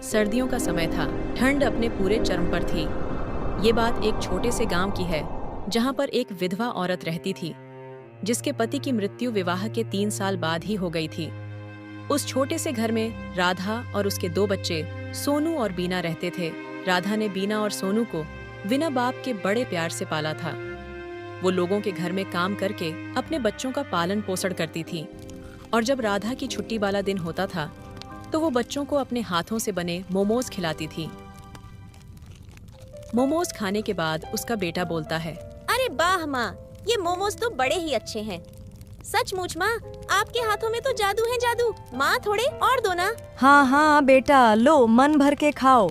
सर्दियों का समय था। ठंड अपने पूरे चरम पर थी। ये बात एक छोटे से गांव की है, जहां पर एक विधवा औरत रहती थी, जिसके पति की मृत्यु विवाह के 3 साल बाद ही हो गई थी। उस छोटे से घर में राधा और उसके 2 बच्चे सोनू और बीना रहते थे। राधा ने बीना और सोनू को बिना बाप के बड़े प्यार से पाला था। वो लोगों के घर में काम करके अपने बच्चों का पालन पोषण करती थी, और जब राधा की छुट्टी वाला दिन होता था तो वो बच्चों को अपने हाथों से बने मोमोज खिलाती थी। मोमोज खाने के बाद उसका बेटा बोलता है, अरे वाह माँ, ये मोमोज तो बड़े ही अच्छे हैं। सचमुच माँ, आपके हाथों में तो जादू है जादू। माँ थोड़े और दो ना। हाँ हाँ बेटा, लो मन भर के खाओ।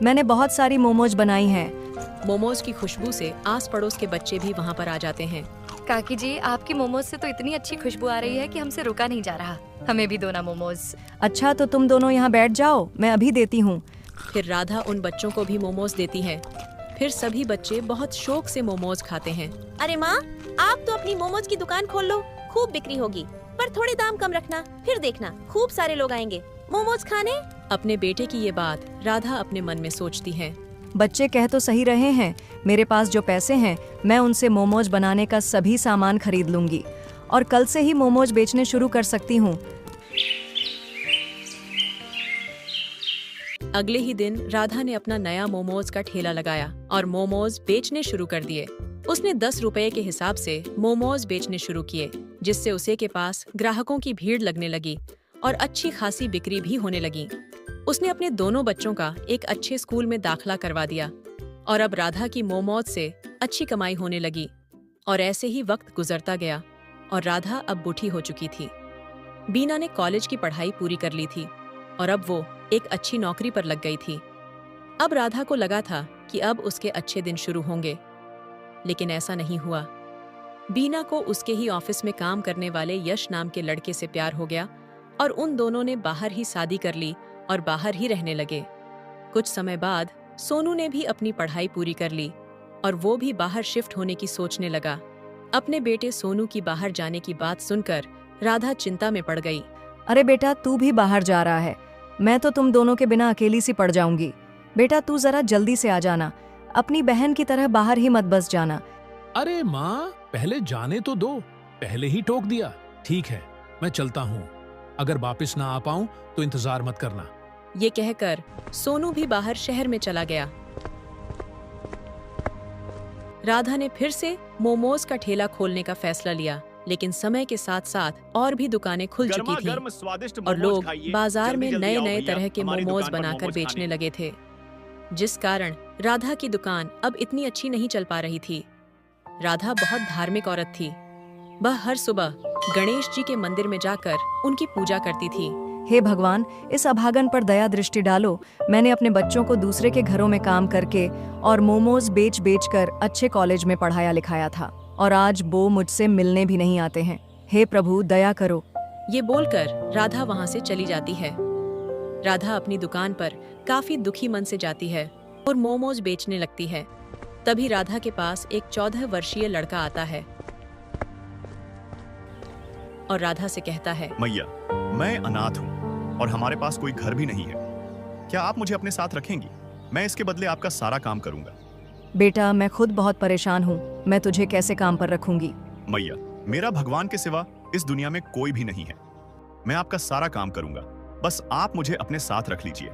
मैंने बहुत सारी मोमोज बनाई हैं। मोमोज की खुशबू से आस पड़ोस के बच्चे भी वहाँ पर आ जाते हैं। काकी जी, आपकी मोमोज से तो इतनी अच्छी खुशबू आ रही है कि हमसे रुका नहीं जा रहा। हमें भी दो ना मोमोज। अच्छा तो तुम दोनों यहाँ बैठ जाओ, मैं अभी देती हूँ। फिर राधा उन बच्चों को भी मोमोज देती है। फिर सभी बच्चे बहुत शौक से मोमोज खाते हैं। अरे माँ, आप तो अपनी मोमोज की दुकान खोल लो, खूब बिक्री होगी। पर थोड़े दाम कम रखना, फिर देखना खूब सारे लोग आएंगे मोमोज खाने। अपने बेटे की ये बात राधा अपने मन में सोचती है। बच्चे कह तो सही रहे हैं। मेरे पास जो पैसे हैं, मैं उनसे मोमोज बनाने का सभी सामान खरीद लूंगी और कल से ही मोमोज बेचने शुरू कर सकती हूँ। अगले ही दिन राधा ने अपना नया मोमोज का ठेला लगाया और मोमोज बेचने शुरू कर दिए। उसने 10 रुपए के हिसाब से मोमोज बेचने शुरू किए, जिससे उसे के पास ग्राहकों की भीड़ लगने लगी और अच्छी खासी बिक्री भी होने लगी। उसने अपने दोनों बच्चों का एक अच्छे स्कूल में दाखिला करवा दिया और अब राधा की मोमोज से अच्छी कमाई होने लगी। और ऐसे ही वक्त गुजरता गया और राधा अब बूढ़ी हो चुकी थी। बीना ने कॉलेज की पढ़ाई पूरी कर ली थी और अब वो एक अच्छी नौकरी पर लग गई थी। अब राधा को लगा था कि अब उसके अच्छे दिन शुरू होंगे, लेकिन ऐसा नहीं हुआ। बीना को उसके ही ऑफिस में काम करने वाले यश नाम के लड़के से प्यार हो गया और उन दोनों ने बाहर ही शादी कर ली और बाहर ही रहने लगे। कुछ समय बाद सोनू ने भी अपनी पढ़ाई पूरी कर ली और वो भी बाहर शिफ्ट होने की सोचने लगा। अपने बेटे सोनू की बाहर जाने की बात सुनकर राधा चिंता में पड़ गई। अरे बेटा, तू भी बाहर जा रहा है? मैं तो तुम दोनों के बिना अकेली सी पड़ जाऊंगी। बेटा तू जरा जल्दी से आ जाना, अपनी बहन की तरह बाहर ही मत बस जाना। अरे माँ, पहले जाने तो दो, पहले ही टोक दिया। ठीक है, मैं चलता हूँ। अगर वापस ना आ पाऊँ तो इंतजार मत करना। ये कहकर सोनू भी बाहर शहर में चला गया। राधा ने फिर से मोमोज का ठेला खोलने का फैसला लिया, लेकिन समय के साथ साथ और भी दुकानें खुल चुकी थीं और लोग बाजार में नए नए तरह के मोमोज बनाकर बेचने लगे थे, जिस कारण राधा की दुकान अब इतनी अच्छी नहीं चल पा रही थी। राधा बहुत धार्मिक औरत थी। वह हर सुबह गणेश जी के मंदिर में जाकर उनकी पूजा करती थी। हे भगवान, इस अभागन पर दया दृष्टि डालो। मैंने अपने बच्चों को दूसरे के घरों में काम करके और मोमोज बेच बेच कर अच्छे कॉलेज में पढ़ाया लिखाया था, और आज वो मुझसे मिलने भी नहीं आते हैं। हे प्रभु, दया करो। ये बोलकर राधा वहाँ से चली जाती है। राधा अपनी दुकान पर काफी दुखी मन से जाती है और मोमोज बेचने लगती है। तभी राधा के पास एक 14 वर्षीय लड़का आता है और राधा से कहता है, मैया, मैं अनाथ हूँ और हमारे पास कोई घर भी नहीं है। क्या आप मुझे अपने साथ रखेंगी? मैं इसके बदले आपका सारा काम करूंगा। बेटा, मैं खुद बहुत परेशान हूँ, मैं तुझे कैसे काम पर रखूंगी? मैया, मेरा भगवान के सिवा इस दुनिया में कोई भी नहीं है। मैं आपका सारा काम करूंगा, बस आप मुझे अपने साथ रख लीजिए।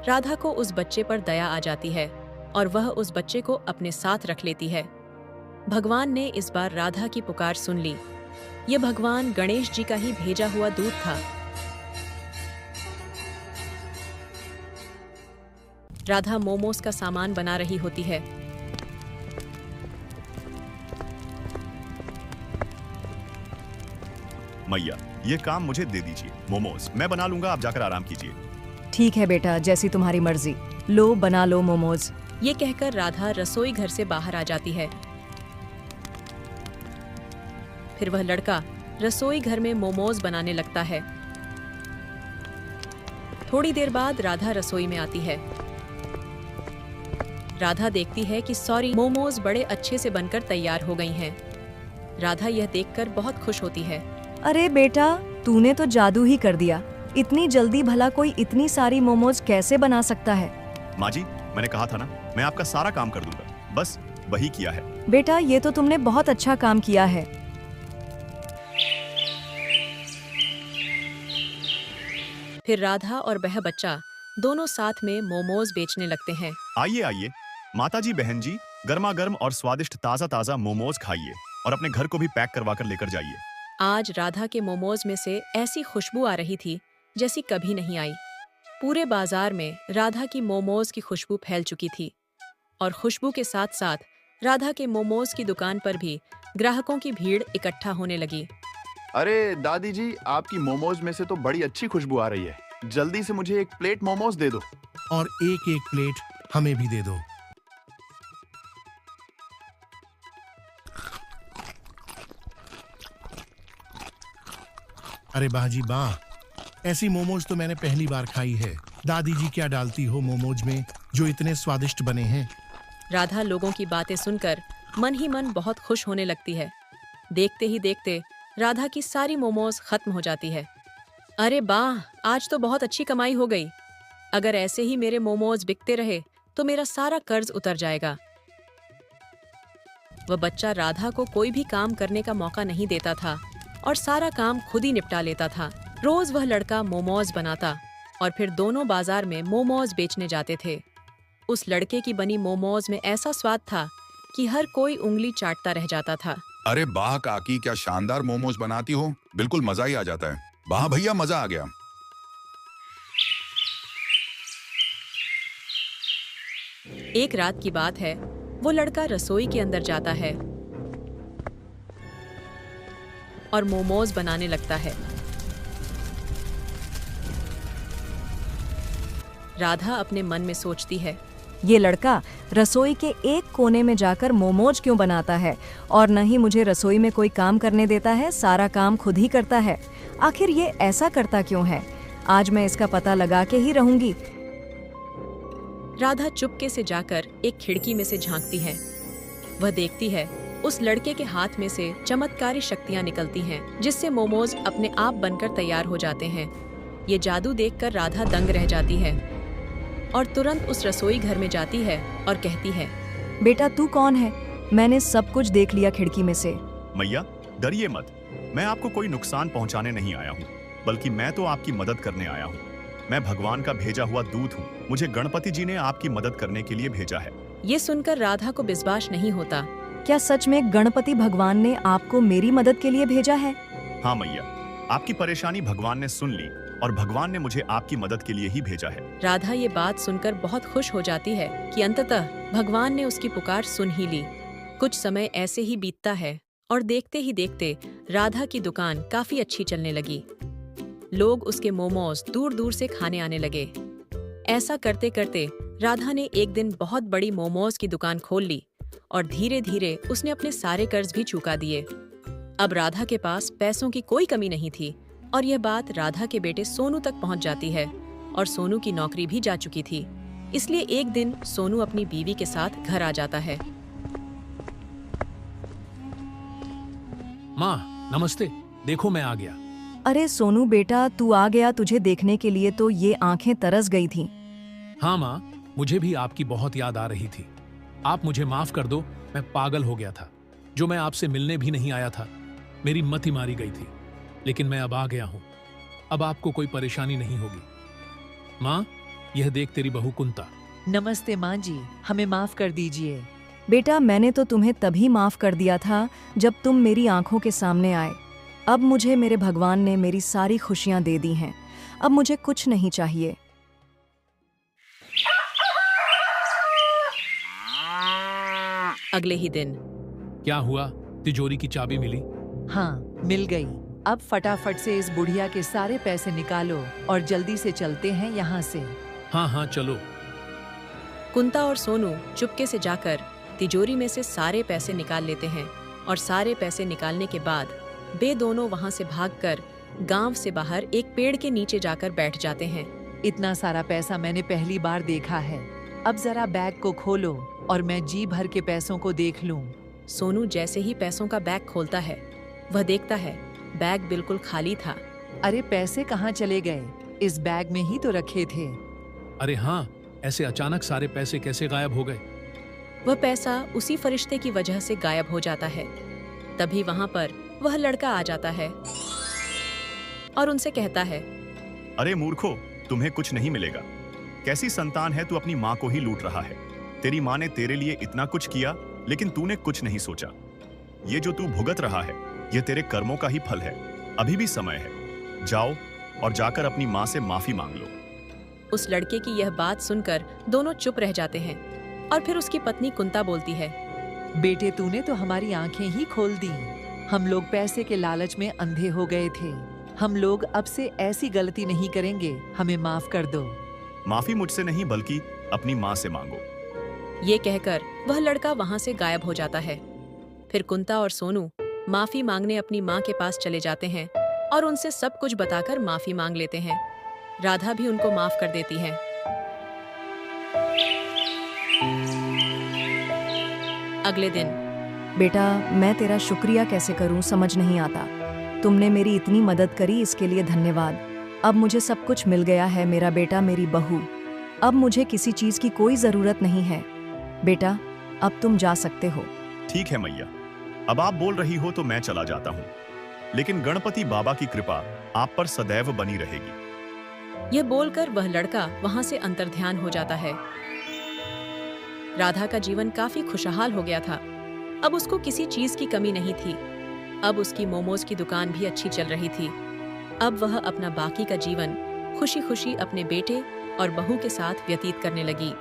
राधा को उस बच्चे पर दया आ जाती है और वह उस बच्चे को अपने साथ रख लेती है। भगवान ने इस बार राधा की पुकार सुन ली। ये भगवान गणेश जी का ही भेजा हुआ दूत था। राधा मोमोज का सामान बना रही होती है। मैया, ये काम मुझे दे दीजिए। मोमोज मैं बना लूंगा, आप जाकर आराम कीजिए। ठीक है बेटा, जैसी तुम्हारी मर्जी। लो, बना लो मोमोज। ये कहकर राधा रसोई घर से बाहर आ जाती है। फिर वह लड़का रसोई घर में मोमोज बनाने लगता है। थोड़ी देर बाद राधा रसोई में आती है। राधा देखती है कि सॉरी मोमोज बड़े अच्छे से बनकर तैयार हो गई हैं। राधा यह देखकर बहुत खुश होती है। अरे बेटा, तूने तो जादू ही कर दिया। इतनी जल्दी भला कोई इतनी सारी मोमोज कैसे बना सकता है? माँ जी, मैंने कहा था ना, मैं आपका सारा काम कर दूंगा, बस वही किया है। बेटा, ये तो तुमने बहुत अच्छा काम किया है। फिर राधा और वह बच्चा दोनों साथ में मोमोज बेचने लगते हैं। आइए आइए, माताजी बहन जी, गर्मा गर्म और स्वादिष्ट ताजा ताजा मोमोज खाइए और अपने घर को भी पैक करवा कर लेकर जाइए। आज राधा के मोमोज में से ऐसी खुशबू आ रही थी जैसी कभी नहीं आई। पूरे बाजार में राधा की मोमोज की खुशबू फैल चुकी थी और खुशबू के साथ साथ राधा के मोमोज की दुकान पर भी ग्राहकों की भीड़ इकट्ठा होने लगी। अरे दादी जी, आपकी मोमोज में से तो बड़ी अच्छी खुशबू आ रही है। जल्दी से मुझे एक प्लेट मोमोज दे दो। और एक एक प्लेट हमें भी दे दो। अरे बाजी वाह, ऐसी मोमोज तो मैंने पहली बार खाई है। दादी जी क्या डालती हो मोमोज में जो इतने स्वादिष्ट बने हैं। राधा लोगों की बातें सुनकर मन ही मन बहुत खुश होने लगती है। देखते ही देखते राधा की सारी मोमोज खत्म हो जाती है। अरे वाह, आज तो बहुत अच्छी कमाई हो गई। अगर ऐसे ही मेरे मोमोज बिकते रहे तो मेरा सारा कर्ज उतर जाएगा। वह बच्चा राधा को कोई भी काम करने का मौका नहीं देता था और सारा काम खुद ही निपटा लेता था। रोज वह लड़का मोमोज बनाता और फिर दोनों बाजार में मोमोज बेचने जाते थे। उस लड़के की बनी मोमोज में ऐसा स्वाद था कि हर कोई उंगली चाटता रह जाता था। अरे वाह काकी, क्या शानदार मोमोज बनाती हो, बिल्कुल मजा ही आ जाता है। वाह भैया, मजा आ गया। एक रात की बात है, वो लड़का रसोई के अंदर जाता है और मोमोज बनाने लगता है। राधा अपने मन में सोचती है, ये लड़का रसोई के एक कोने में जाकर मोमोज क्यों बनाता है और न ही मुझे रसोई में कोई काम करने देता है, सारा काम खुद ही करता है। आखिर ये ऐसा करता क्यों है? आज मैं इसका पता लगा के ही रहूंगी। राधा चुपके से जाकर एक खिड़की में से झांकती है। वह देखती है उस लड़के के हाथ में से चमत्कारी शक्तियां निकलती हैं, जिससे मोमोज अपने आप बनकर तैयार हो जाते हैं। ये जादू देखकर राधा दंग रह जाती है और तुरंत उस रसोई घर में जाती है और कहती है, बेटा तू कौन है? मैंने सब कुछ देख लिया खिड़की में से। मैया, डरिए मत, मैं आपको कोई नुकसान पहुंचाने नहीं आया हूँ, बल्कि मैं तो आपकी मदद करने आया हूँ। मैं भगवान का भेजा हुआ दूत हूँ। मुझे गणपति जी ने आपकी मदद करने के लिए भेजा है। ये सुनकर राधा को विश्वास नहीं होता। क्या सच में गणपति भगवान ने आपको मेरी मदद के लिए भेजा है? हाँ मैया, आपकी परेशानी भगवान ने सुन ली और भगवान ने मुझे आपकी मदद के लिए ही भेजा है। राधा ये बात सुनकर बहुत खुश हो जाती है कि अंततः भगवान ने उसकी पुकार सुन ही ली। कुछ समय ऐसे ही बीतता है और देखते ही देखते राधा की दुकान काफी अच्छी चलने लगी। लोग उसके मोमोज दूर दूर से खाने आने लगे। ऐसा करते करते राधा ने एक दिन बहुत बड़ी मोमोज की दुकान खोल ली और धीरे धीरे उसने अपने सारे कर्ज भी चुका दिए। अब राधा के पास पैसों की कोई कमी नहीं थी और यह बात राधा के बेटे सोनू तक पहुंच जाती है और सोनू की नौकरी भी जा चुकी थी। इसलिए एक दिन सोनू अपनी बीवी के साथ घर आ जाता है। माँ नमस्ते, देखो मैं आ गया। अरे सोनू बेटा, तू आ गया। तुझे देखने के लिए तो ये आंखें तरस गई थीं। हाँ माँ, मुझे भी आपकी बहुत याद आ रही थी। आप मुझे माफ कर दो, मैं पागल हो गया था। जो मैं आपसे मिलने भी नहीं आया था, मेरी मति मारी गई थी। लेकिन मैं अब आ गया हूँ, अब आपको कोई परेशानी नहीं होगी। माँ, यह देख तेरी बहू कुंता। नमस्ते माँ जी, हमें माफ कर दीजिए। बेटा, मैंने तो तुम्हें तभी माफ कर दिया था जब तुम मेरी आंखों के सामने आए। अब मुझे मेरे भगवान ने मेरी सारी खुशियां दे दी हैं। अब मुझे कुछ नहीं चाहिए। अगले ही दिन क्या हुआ? तिजोरी की चाबी मिली? हाँ, मिल गई। अब फटाफट से इस बुढ़िया के सारे पैसे निकालो और जल्दी से चलते हैं यहाँ से। हाँ हाँ चलो। कुंता और सोनू चुपके से जाकर तिजोरी में से सारे पैसे निकाल लेते हैं और सारे पैसे निकालने के बाद वे दोनों वहां से भागकर गांव से बाहर एक पेड़ के नीचे जाकर बैठ जाते हैं। इतना सारा पैसा मैंने पहली बार देखा है। अब जरा बैग को खोलो और मैं जी भर के पैसों को देख लूं। सोनू जैसे ही पैसों का बैग खोलता है, वह देखता है बैग बिल्कुल खाली था। अरे पैसे कहाँ चले गए? इस बैग में ही तो रखे थे। अरे हाँ, ऐसे अचानक सारे पैसे कैसे गायब हो गए? वह पैसा उसी फरिश्ते की वजह से गायब हो जाता है। तभी वहां पर वह लड़का आ जाता है और उनसे कहता है, अरे मूर्खो, तुम्हें कुछ नहीं मिलेगा। कैसी संतान है तू, अपनी माँ को ही लूट रहा है। तेरी माँ ने तेरे लिए इतना कुछ किया, लेकिन तूने कुछ नहीं सोचा। ये जो तू भुगत रहा है, ये तेरे कर्मों का ही फल है। अभी भी समय है, जाओ और जाकर अपनी माँ से माफी मांग लो। उस लड़के की यह बात सुनकर दोनों चुप रह जाते हैं और फिर उसकी पत्नी कुंता बोलती है, बेटे तूने तो हमारी आंखें ही खोल दी। हम लोग पैसे के लालच में अंधे हो गए थे। हम लोग अब से ऐसी गलती नहीं करेंगे, हमें माफ कर दो। माफी मुझसे नहीं बल्कि अपनी माँ से मांगो। ये कहकर वह लड़का वहां से गायब हो जाता है। फिर कुंता और सोनू माफी मांगने अपनी माँ के पास चले जाते हैं और उनसे सब कुछ बताकर माफी मांग लेते हैं। राधा भी उनको माफ कर देती है। अगले दिन, बेटा, मैं तेरा शुक्रिया कैसे करूं समझ नहीं आता। तुमने मेरी इतनी मदद करी, इसके लिए धन्यवाद। अब मुझे सब कुछ मिल गया है, मेरा बेटा, मेरी बहू। अब मुझे किसी चीज की कोई जरूरत नहीं है। बेटा, अब तुम जा सकते हो। ठीक है मैया, अब आप बोल रही हो तो मैं चला जाता हूँ, लेकिन गणपति बाबा की कृपा आप पर सदैव बनी रहेगी। यह बोलकर वह लड़का वहां से अंतर्ध्यान हो जाता है। राधा का जीवन काफी खुशहाल हो गया था। अब उसको किसी चीज की कमी नहीं थी। अब उसकी मोमोज की दुकान भी अच्छी चल रही थी। अब वह अपना बाकी का जीवन खुशी खुशी अपने बेटे और बहू के साथ व्यतीत करने लगी।